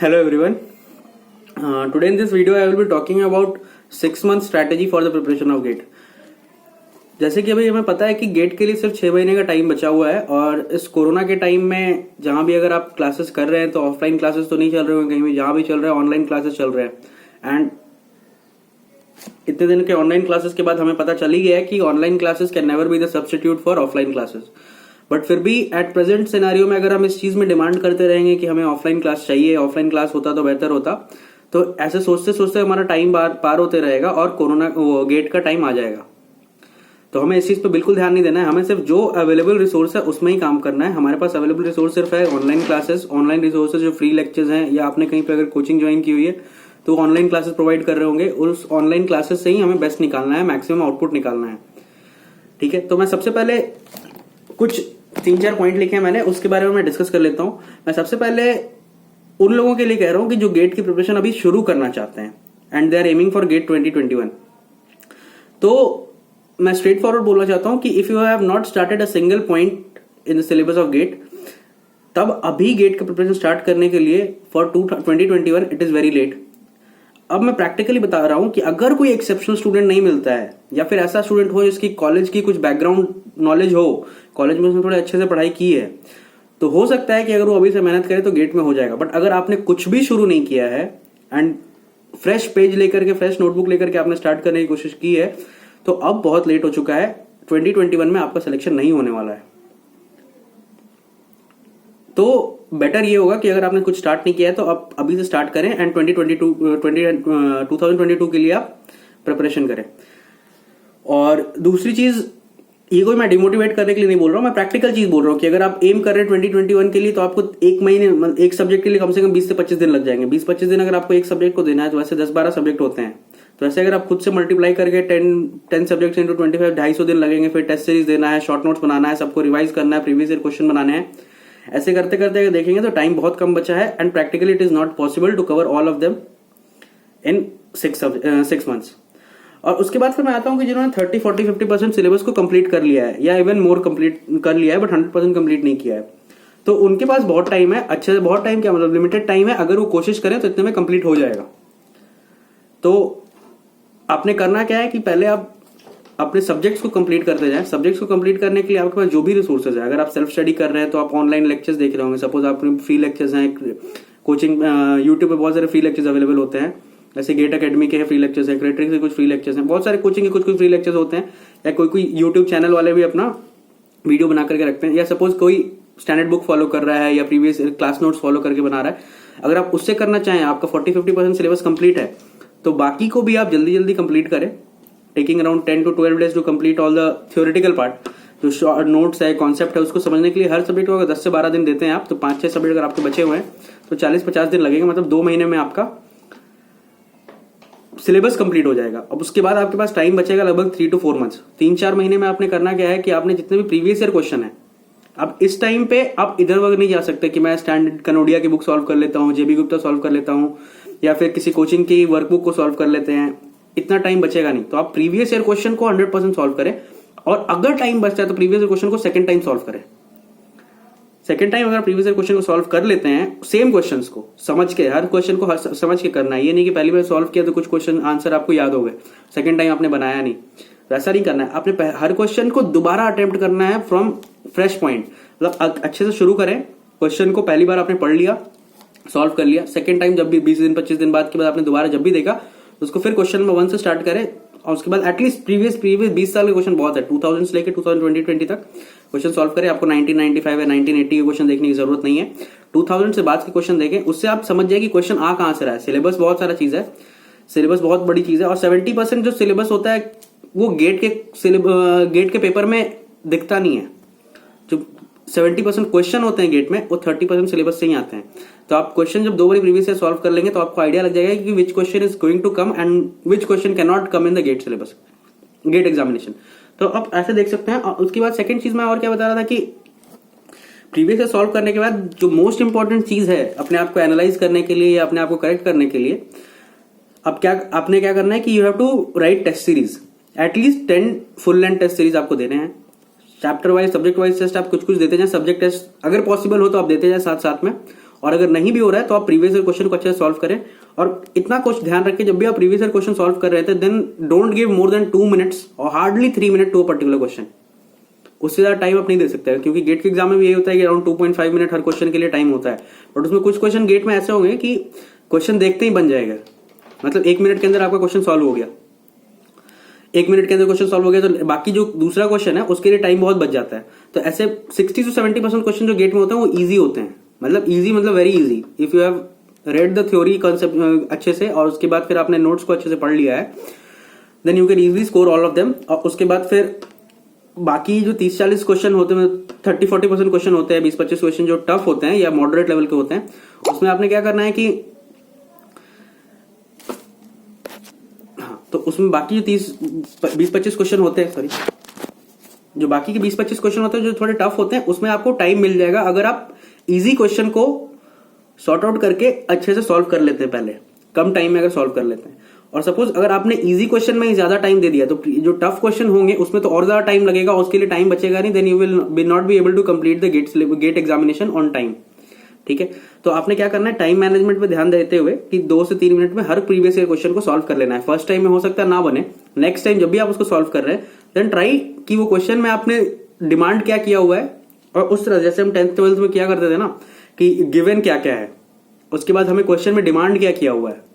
Hello everyone. Today in this video I will be talking about 6 month strategy for the preparation of GATE. जैसे कि अभी हमें पता है कि गेट के लिए सिर्फ 6 महीने का टाइम बचा हुआ है और इस कोरोना के टाइम में जहां भी अगर आप क्लासेस कर रहे हैं तो ऑफलाइन क्लासेस तो नहीं चल रहे होंगे, कहीं भी जहां भी चल रहा है ऑनलाइन क्लासेस चल रहे हैं। एंड इतने दिन के ऑनलाइन क्लासेस के बाद हमें पता चल ही गया है कि online classes can never be the substitute for offline classes. But फिर भी एट प्रेजेंट सिनेरियो में अगर हम इस चीज में डिमांड करते रहेंगे कि हमें ऑफलाइन क्लास चाहिए, ऑफलाइन क्लास होता तो बेहतर होता, तो ऐसे सोचते सोचते हमारा टाइम पार होते रहेगा और कोरोना गेट का टाइम आ जाएगा। तो हमें इस चीज पे बिल्कुल ध्यान नहीं देना है। हमें सिर्फ जो अवेलेबल रिसोर्स है उसमें ही काम करना है। हमारे पास अवेलेबल रिसोर्स सिर्फ है ऑनलाइन क्लासेस, ऑनलाइन रिसोर्सेज जो फ्री लेक्चर्स हैं, या आपने कहीं पे अगर कोचिंग ज्वाइन की हुई है तो ऑनलाइन क्लासेस प्रोवाइड कर रहे होंगे, उस ऑनलाइन क्लासेस से ही हमें बेस्ट निकालना है, मैक्सिमम आउटपुट निकालना है। ठीक है, तो मैं सबसे पहले कुछ 3-4 पॉइंट लिखे हैं मैंने, उसके बारे में मैं डिस्कस कर लेता हूं। मैं सबसे पहले उन लोगों के लिए कह रहा हूं कि जो गेट की प्रिपरेशन अभी शुरू करना चाहते हैं and they are aiming for GATE 2021। तो मैं स्ट्रेट फॉरवर्ड बोलना चाहता हूं कि if you have not started a single point in the syllabus of GATE, तब अभी गेट का प्रिपरेशन स्टार्ट करने के लिए for 2021 it is very late. अब मैं प्रैक्टिकली बता रहा हूं कि अगर कोई एक्सेप्शनल स्टूडेंट नहीं मिलता है या फिर ऐसा स्टूडेंट हो जिसकी कॉलेज की कुछ बैकग्राउंड नॉलेज हो, कॉलेज में उसने थोड़े अच्छे से पढ़ाई की है, तो हो सकता है कि अगर वो अभी से मेहनत करे तो गेट में हो जाएगा। बट अगर आपने कुछ भी शुरू नहीं किया है एंड फ्रेश पेज लेकर के, फ्रेश नोटबुक लेकर के आपने स्टार्ट करने की कोशिश की है, तो अब बहुत लेट हो चुका है। 2021 में आपका सिलेक्शन नहीं होने वाला है। तो बेटर ये होगा कि अगर आपने कुछ स्टार्ट नहीं किया है तो आप अभी से स्टार्ट करें एंड 2022 के लिए आप प्रिपरेशन करें। और दूसरी चीज, ये कोई मैं डिमोटिवेट करने के लिए नहीं बोल रहा हूं, मैं प्रैक्टिकल चीज बोल रहा हूं कि अगर आप एम कर रहे हैं 2021 के लिए तो आपको एक महीने, एक सब्जेक्ट के लिए कम से कम 20 से 25 दिन लग जाएंगे। 20-25 दिन अगर आपको एक सब्जेक्ट को देना है तो वैसे 10-12 सब्जेक्ट होते हैं, तो ऐसे अगर आप खुद से मल्टीप्लाई करके 10 सब्जेक्ट्स इंटू 25 250 दिन लगेंगे। फिर टेस्ट सीरीज देना है, शॉर्ट नोट्स बनाना है, सबको रिवाइज करना है, प्रीवियस ईयर क्वेश्चन बनाने हैं। ऐसे करते करते अगर देखेंगे तो टाइम बहुत कम बचा है and practically it is not possible to cover all of them in 6 months. और उसके बाद फिर मैं आता हूं कि जिन्होंने 30, 40, 50% सिलेबस को कंप्लीट कर लिया है या इवन मोर कंप्लीट कर लिया है बट 100% कंप्लीट नहीं किया है, तो उनके पास बहुत टाइम है। अच्छे से बहुत टाइम क्या मतलब, लिमिटेड टाइम है। अगर वो कोशिश करें तो इतने में कंप्लीट हो जाएगा। तो आपने करना क्या है कि पहले आप अपने सब्जेक्ट्स को कंप्लीट करते जाएं। सब्जेक्ट्स को कंप्लीट करने के लिए आपके पास जो भी रिसोर्सेज है, अगर आप सेल्फ स्टडी कर रहे हैं तो आप ऑनलाइन लेक्चर्स देख रहे होंगे। सपोज आप फ्री लेक्चर्स हैं, कोचिंग यूट्यूब पे बहुत सारे फ्री लेक्चर्स अवेलेबल होते हैं, जैसे गेट अकेडमी के फ्री लेक्चर्स है, क्रेट्रिक के कुछ फ्री लेक्चर्स हैं, बहुत सारे कोचिंग के कुछ फ्री लेक्चर्स होते हैं, या कोई यूट्यूब चैनल वाले भी अपना वीडियो बना करके रखते हैं, या सपोज कोई स्टैंडर्ड बुक फॉलो कर रहा है या प्रीवियस क्लास नोट्स फॉलो करके बना रहा है। अगर आप उससे करना चाहें, आपका 40-50% सिलेबस कंप्लीट है, तो बाकी को भी आप जल्दी जल्दी कंप्लीट करें, taking around 10 to 12 days to complete all the theoretical part. जो शॉर्ट नोट्स है, कॉन्सेप्ट है, उसको समझने के लिए हर सब्जेक्ट को अगर 10 से 12 दिन देते हैं आप, तो 5-6 सब्जेक्ट अगर आपके बचे हुए हैं तो 40-50 दिन लगेंगे, मतलब 2 महीने में आपका सिलेबस कंप्लीट हो जाएगा। अब उसके बाद आपके पास टाइम बचेगा लगभग 3 to 4 मंथ्स। 3-4 महीने में आपने करना क्या है कि आपने जितने भी प्रीवियस ईयर क्वेश्चन है, अब इस टाइम पे आप इधर वगैरह नहीं जा सकते कि मैं स्टैंडर्ड कनोडिया की बुक सॉल्व कर लेता हूँ, जेबी गुप्ता सॉल्व कर लेता हूँ, या फिर किसी कोचिंग की वर्कबुक को सॉल्व कर लेते हैं। इतना टाइम बचेगा नहीं। तो आप प्रीवियस ईयर क्वेश्चन को 100% सॉल्व करें, और अगर टाइम बचता है तो प्रीवियस ईयर क्वेश्चन को सेकंड टाइम सॉल्व करें। सेकंड टाइम अगर प्रीवियस ईयर क्वेश्चन को सॉल्व कर लेते हैं, सेम क्वेश्चंस को समझ के, हर क्वेश्चन को समझ के करना है। ये नहीं कि पहली बार सॉल्व किया तो कुछ क्वेश्चन आंसर आपको याद हो गए, सेकंड टाइम आपने बनाया नहीं, वैसा नहीं करना है। आपने हर क्वेश्चन को दोबारा अटेम्प्ट करना है फ्रॉम फ्रेश पॉइंट। मतलब अच्छे से शुरू करें क्वेश्चन को, पहली बार आपने पढ़ लिया, सॉल्व कर लिया, सेकंड टाइम जब भी 20 दिन 25 दिन बाद के बाद आपने दोबारा जब भी देखा, उसको फिर क्वेश्चन नंबर 1 से स्टार्ट करें। और उसके बाद एटलीस्ट प्रीवियस 20 साल के क्वेश्चन बहुत है, 2000 से लेकर 2020 तक क्वेश्चन सॉल्व करें। आपको 1995 या 1980 के क्वेश्चन देखने की जरूरत नहीं है, 2000 से बाद के क्वेश्चन देखें, उससे आप समझ जाए कि क्वेश्चन आ कहां से रहा है। सिलेबस बहुत सारा चीज है, सिलेबस बहुत बड़ी चीज है, और 70% जो सिलेबस होता है वो गेट के पेपर में दिखता नहीं है। जो 70% क्वेश्चन होते हैं गेट में, वो 30% सिलेबस से ही आते हैं। तो आप क्वेश्चन जब 2 बार प्रीवियस ईयर सॉल्व कर लेंगे तो आपको आइडिया लग जाएगा कि which question is going to come and which question can not come in the GATE syllabus, GATE examination. तो आप ऐसे देख सकते हैं। और उसके बाद सेकंड चीज मैं और क्या बता रहा था कि प्रीवियस ईयर सॉल्व करने के बाद जो मोस्ट इंपॉर्टेंट चीज है अपने आप को एनालाइज करने के लिए या अपने आप को करेक्ट करने के लिए, आपने क्या करना है कि you have to write test series, at least 10 full length test series आपको देने हैं। Chapter wise, subject wise test आप कुछ कुछ देते जाए, सब्जेक्ट टेस्ट अगर पॉसिबल हो तो आप देते जाए साथ साथ में, और अगर नहीं भी हो रहा है तो आप प्रीवियस ईयर क्वेश्चन को अच्छे से सॉल्व करें। और इतना कुछ ध्यान रखें, जब भी आप प्रीवियस ईयर क्वेश्चन सॉल्व कर रहे थे, then don't give more than 2 minutes और hardly 3 minute to a particular question. उससे ज्यादा टाइम आप नहीं दे सकते, क्योंकि गेट के एग्जाम में भी यही होता है कि अराउंड 2.5 मिनट हर क्वेश्चन के लिए टाइम होता है। बट उसमें कुछ क्वेश्चन गेट में ऐसे होंगे कि क्वेश्चन देखते ही बन जाएगा, मतलब 1 मिनट के अंदर आपका क्वेश्चन सॉल्व हो गया। 1 मिनट के अंदर क्वेश्चन सॉल्व हो गया तो बाकी जो दूसरा क्वेश्चन है उसके लिए टाइम बहुत बच जाता है। तो ऐसे 60 से 70% क्वेश्चन जो गेट में होते हैं वो इजी होते हैं, मतलब इजी मतलब very easy. If you have read the theory concept अच्छे से और उसके बाद फिर आपने नोट्स को अच्छे से पढ़ लिया है, then you can easily score all of them. और उसके बाद फिर बाकी जो 30-40 क्वेश्चन होते हैं, 30-40% क्वेश्चन होते हैं, 20-25 क्वेश्चन जो टफ होते हैं या मॉडरेट लेवल के होते हैं, उसमें आपने क्या करना है कि तो उसमें बाकी जो 20-25 क्वेश्चन होते हैं, सॉरी, जो बाकी के 20-25 क्वेश्चन होते हैं जो थोड़े टफ होते हैं, उसमें आपको टाइम मिल जाएगा अगर आप इजी क्वेश्चन को सॉर्ट आउट करके अच्छे से सॉल्व कर लेते हैं, पहले कम टाइम में अगर सॉल्व कर लेते हैं। और सपोज अगर आपने इजी क्वेश्चन में ज्यादा टाइम दे दिया तो जो टफ क्वेश्चन होंगे उसमें तो और ज्यादा टाइम लगेगा, उसके लिए टाइम बचेगा नहीं, then you will not be able to complete the GATE examination on time. ठीक है, तो आपने क्या करना है, टाइम मैनेजमेंट पे ध्यान देते हुए कि 2 से 3 मिनट में हर प्रीवियस ईयर क्वेश्चन को सॉल्व कर लेना है। फर्स्ट टाइम में हो सकता है ना बने, नेक्स्ट टाइम जब भी आप उसको सॉल्व कर रहे हैं देन ट्राई कि वो क्वेश्चन में आपने डिमांड क्या किया हुआ है, और उस तरह जैसे हम 10th 12th में क्या करते थे ना कि गिवन क्या क्या है, उसके बाद हमें क्वेश्चन में डिमांड क्या किया हुआ है।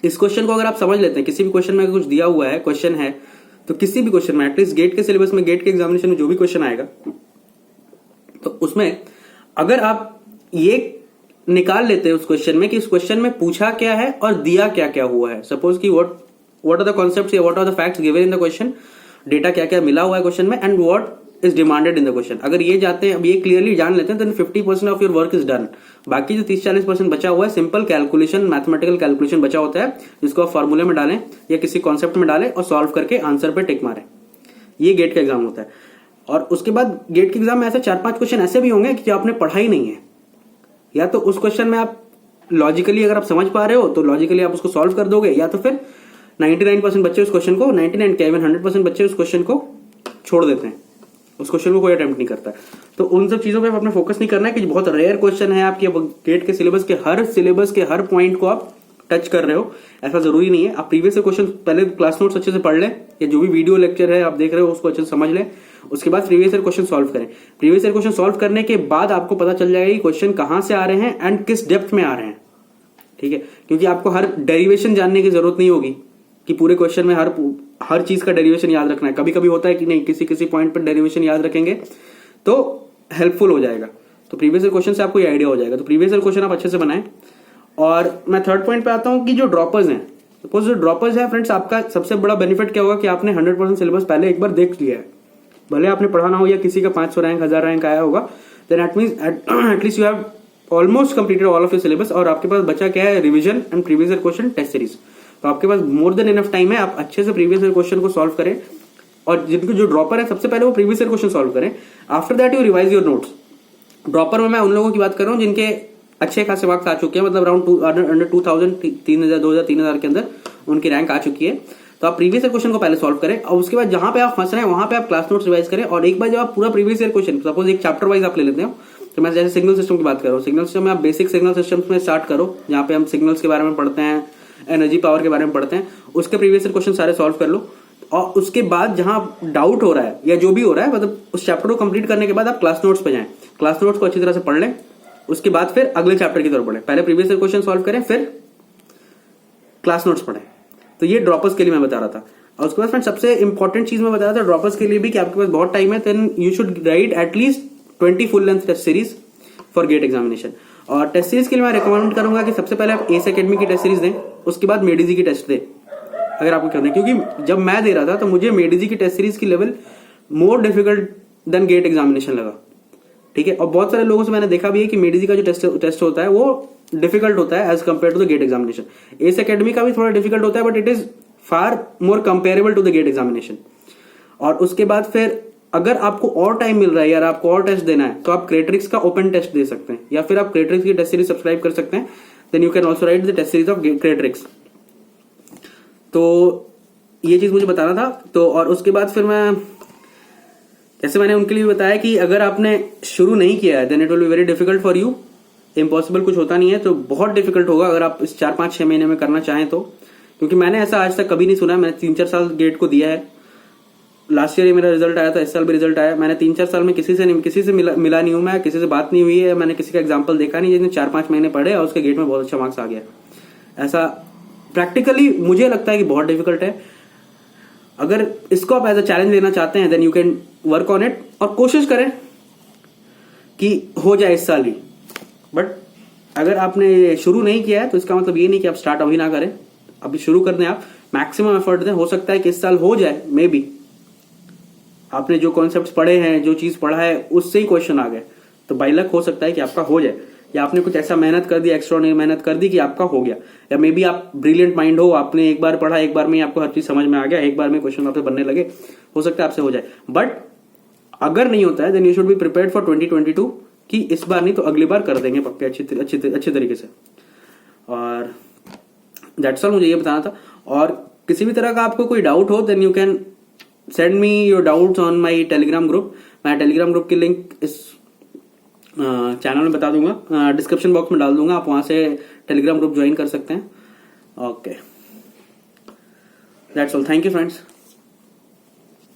इस क्वेश्चन को अगर आप समझ लेते हैं, किसी भी क्वेश्चन में कुछ दिया हुआ है क्वेश्चन है, तो किसी भी क्वेश्चन में एटलीस्ट गेट के सिलेबस में, गेट के एग्जामिनेशन में जो भी क्वेश्चन आएगा तो उसमें अगर आप ये निकाल लेते हैं उस क्वेश्चन में कि उस क्वेश्चन में पूछा क्या है और दिया क्या क्या हुआ है। सपोज कि व्हाट आर द कॉन्सेप्ट्स या what are the facts given in the question, data क्या क्या मिला हुआ है क्वेश्चन में, and what is demanded in the question. अगर ये जाते हैं, अब ये क्लियरली जान लेते हैं, then 50% of your work is done. बाकी जो 30-40% बचा हुआ है सिंपल कैलकुलेशन, मैथमेटिकल कैलकुलेशन बचा होता है, जिसको आप फॉर्मूले में डालें या किसी कॉन्सेप्ट में डालें और सॉल्व करके आंसर पे टिक मारें। ये गेट का एग्जाम होता है। और उसके बाद गेट के एग्जाम में ऐसे 4-5 क्वेश्चन ऐसे भी होंगे कि जो आपने पढ़ा ही नहीं है, या तो उस क्वेश्चन में आप लॉजिकली अगर आप समझ पा रहे हो तो लॉजिकली आप उसको सॉल्व कर दोगे, या तो फिर 99% बच्चे उस क्वेश्चन को, 99 क्या 100% बच्चे उस क्वेश्चन को छोड़ देते हैं, उस क्वेश्चन को कोई अटेम्प्ट नहीं करता है। तो उन सब चीजों पे अपने फोकस नहीं करना है कि बहुत रेयर क्वेश्चन है आपके गेट के सिलेबस के हर पॉइंट को आप टच कर रहे हो, ऐसा जरूरी नहीं है। आप प्रीवियस क्वेश्चन पहले क्लास नोट्स अच्छे से पढ़ लें, या जो भी वीडियो लेक्चर है आप देख रहे हो उसको अच्छे से समझ लें, उसके बाद प्रीवियस ईयर क्वेश्चन सॉल्व करें। प्रीवियस ईयर क्वेश्चन सॉल्व करने के बाद आपको पता चल जाएगा कि क्वेश्चन कहां से आ रहे हैं एंड किस डेप्थ में आ रहे हैं। ठीक है, क्योंकि आपको हर डेरिवेशन जानने की जरूरत नहीं होगी कि पूरे क्वेश्चन में हर चीज का डेरिवेशन याद रखना है। कभी कभी होता है कि नहीं, किसी पॉइंट पर डेरिवेशन याद रखेंगे तो हेल्पफुल हो जाएगा। तो प्रीवियस ईयर क्वेश्चन से आपको ये आइडिया हो जाएगा। तो प्रीवियस ईयर क्वेश्चन आप अच्छे से बनाएं। और मैं थर्ड पॉइंट पे आता हूं कि जो ड्रॉपर्स हैं, सपोज जो ड्रॉपर्स है फ्रेंड्स, आपका सबसे बड़ा बेनिफिट क्या होगा कि आपने 100% सिलेबस पहले एक बार देख लिया है, भले आपने पढ़ाना हो या किसी का 500 रैंक 1000 रैंक आया होगा, then at least you have almost completed all of your syllabus, और आपके पास बचा क्या है, revision and previous year question test series. तो आपके पास मोर देन इनफ टाइम है, आप अच्छे से प्रीवियस ईयर क्वेश्चन को सॉल्व करें। और जिनको जो ड्रॉपर है सबसे पहले वो प्रीवियस ईयर क्वेश्चन सॉल्व करें, after that you revise your notes. Dropper में मैं उन लोगों की बात कर रहा हूँ जिनके अच्छे खासे मार्क्स आ चुके हैं, मतलब अराउंड अंडर 2000 3000 2000 3000 के अंदर उनकी रैंक आ चुकी है। तो आप प्रीवियस ईयर क्वेश्चन को पहले सॉल्व करें, और उसके बाद जहां पे आप फंस रहे हैं वहां पे आप क्लास नोट्स रिवाइज करें। और एक बार जब आप पूरा प्रीवियस ईयर क्वेश्चन, सपोज एक चैप्टर वाइज आप ले लेते हो, तो मैं जैसे सिग्नल सिस्टम की बात कर रहा हूँ, सिग्नल सिस्टम में आप बेसिक सिग्नल सिस्टम्स में स्टार्ट करो, जहां पे हम सिग्नल्स के बारे में पढ़ते हैं, एनर्जी पावर के बारे में पढ़ते हैं, उसके प्रीवियस ईयर क्वेश्चन सारे सॉल्व कर लो। और उसके बाद जहां डाउट हो रहा है या जो भी हो रहा है, मतलब उस चैप्टर को कंप्लीट करने के बाद आप क्लास नोट्स पे जाएं, क्लास नोट्स को अच्छी तरह से पढ़ लें, उसके बाद फिर अगले चैप्टर की तरफ बढ़े। पहले प्रीवियस ईयर क्वेश्चन सॉल्व करें, फिर क्लास नोट्स पढ़ें। तो ये ड्रॉपर्स के लिए मैं बता रहा था। और उसके बाद फ्रेंड सबसे इंपॉर्टेंट चीज मैं बता रहा था ड्रॉपर्स के लिए भी, कि आपके पास बहुत टाइम है, then you should write at least 20 full length test series for GATE examination. और टेस्ट सीरीज के लिए मैं रिकमेंड करूंगा कि सबसे पहले आप एस एकेडमी की टेस्ट सीरीज दें, उसके बाद मेडिजी की टेस्ट दें अगर आपको करना है। क्योंकि जब मैं दे रहा था तो मुझे मेडिजी की टेस्ट सीरीज की level more difficult than GATE examination लगा। ठीक है, और बहुत सारे लोगों से मैंने देखा भी है कि मेडिजी का जो टेस्ट होता है वो डिफिकल्ट होता है as compare to the GATE examination. ACE Academy का भी थोड़ा डिफिकल्ट होता है, but it is far more comparable to the GATE examination. और उसके बाद फिर अगर आपको और टाइम मिल रहा है यार, आपको और टेस्ट देना है, तो आप क्रेट्रिक्स का ओपन टेस्ट दे सकते हैं, या फिर आप क्रेट्रिक्स की टेस्ट सीरीज सब्सक्राइब कर सकते हैं। Then you can also write the test series of क्रेट्रिक्स। तो ये चीज मुझे बताना था। तो और उसके बाद फिर मैं, जैसे मैंने उनके लिए बताया कि अगर आपने शुरू नहीं किया है, then it will be very difficult for you impossible कुछ होता नहीं है। तो बहुत डिफिकल्ट होगा अगर आप इस 4-5-6 महीने में करना चाहें तो, क्योंकि मैंने ऐसा आज तक कभी नहीं सुना। मैंने 3-4 साल गेट को दिया है। लास्ट ईयर ही मेरा रिजल्ट आया था, इस साल भी रिजल्ट आया। मैंने 3-4 साल में किसी से मिला नहीं हूं, मैं किसी से बात नहीं हुई है, मैंने किसी का एग्जाम्पल देखा नहीं जिसने 4-5 महीने पढ़े और उसके गेट में बहुत अच्छा मार्क्स आ गया। ऐसा प्रैक्टिकली मुझे लगता है कि बहुत डिफिकल्ट है। अगर इसको आप एज अ चैलेंज लेना चाहते हैं then you can work on it, और कोशिश करें कि हो जाए इस साल ही। बट अगर आपने शुरू नहीं किया है तो इसका मतलब ये नहीं कि आप स्टार्ट अभी ना करें, अभी शुरू कर दें। आप मैक्सिमम एफर्ट दें, हो सकता है कि इस साल हो जाए। मे बी आपने जो कॉन्सेप्ट्स पढ़े हैं, जो चीज पढ़ा है उससे ही क्वेश्चन आ गए, तो बाई लक हो सकता है कि आपका हो जाए। या आपने कुछ ऐसा मेहनत कर दी, एक्स्ट्राऑर्डिनरी मेहनत कर दी कि आपका हो गया। या मे बी आप ब्रिलियंट माइंड हो, आपने एक बार पढ़ा, एक बार में ही आपको हर चीज समझ में आ गया, एक बार में क्वेश्चन आपसे बनने लगे, हो सकता है आपसे हो जाए। बट अगर नहीं होता है then you should be prepared for 2022 कि इस बार नहीं तो अगली बार कर देंगे पक्के अच्छे तरीके से। और दैट्स ऑल, मुझे ये बताना था। और किसी भी तरह का आपको कोई डाउट हो then you can send me your doubts on my Telegram group. मैं टेलीग्राम ग्रुप की लिंक इस चैनल में बता दूंगा, डिस्क्रिप्शन बॉक्स में डाल दूंगा, आप वहां से टेलीग्राम ग्रुप ज्वाइन कर सकते हैं। Okay, that's all, thank you friends.